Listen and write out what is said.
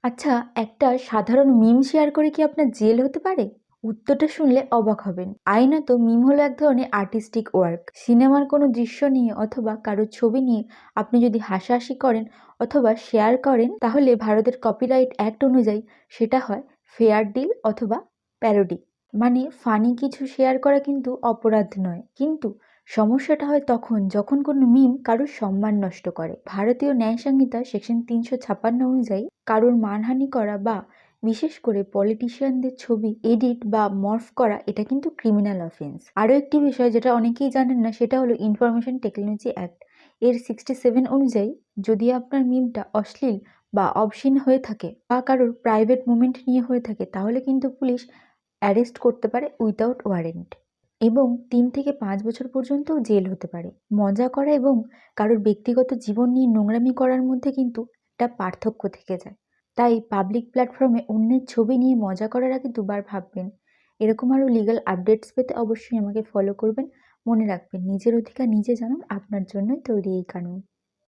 আচ্ছা, একটা সাধারণ মিম শেয়ার করে কি আপনার জেল হতে পারে? উত্তরটা শুনলে অবাক হবেন। আইনত মিম হলো এক ধরনের আর্টিস্টিক ওয়ার্ক। সিনেমার কোনো দৃশ্য নিয়ে অথবা কারো ছবি নিয়ে আপনি যদি হাসাহাসি করেন অথবা শেয়ার করেন, তাহলে ভারতের কপিরাইট অ্যাক্ট অনুযায়ী সেটা হয় ফেয়ার ডিল অথবা প্যারোডি। মানে ফানি কিছু শেয়ার করা কিন্তু অপরাধ নয়, কিন্তু সমস্যাটা হয় তখন যখন কোনো মিম কারোর সম্মান নষ্ট করে। ভারতীয় ন্যায় সংহিতা সেকশন 356 অনুযায়ী কারোর মানহানি করা বা বিশেষ করে পলিটিশিয়ানদের ছবি এডিট বা মর্ফ করা এটা কিন্তু ক্রিমিনাল অফেন্স। আরও একটি বিষয় যেটা অনেকেই জানেন না, সেটা হলো ইনফরমেশন টেকনোলজি অ্যাক্ট এর 67 অনুযায়ী যদি আপনার মিমটা অশ্লীল বা অবসীন হয়ে থাকে বা কারোর প্রাইভেট মুভমেন্ট নিয়ে হয়ে থাকে, তাহলে কিন্তু পুলিশ অ্যারেস্ট করতে পারে উইদাউট ওয়ারেন্ট, এবং 3 থেকে 5 বছর পর্যন্তও জেল হতে পারে। মজা করা এবং কারোর ব্যক্তিগত জীবন নিয়ে নোংরামি করার মধ্যে কিন্তু একটা পার্থক্য থেকে যায়। তাই পাবলিক প্ল্যাটফর্মে অন্যের ছবি নিয়ে মজা করার আগে দুবার ভাববেন। এরকম আরও লিগ্যাল আপডেটস পেতে অবশ্যই আমাকে ফলো করবেন। মনে রাখবেন, নিজের অধিকার নিজে জানুন, আপনার জন্যই তৈরি এই কানুন।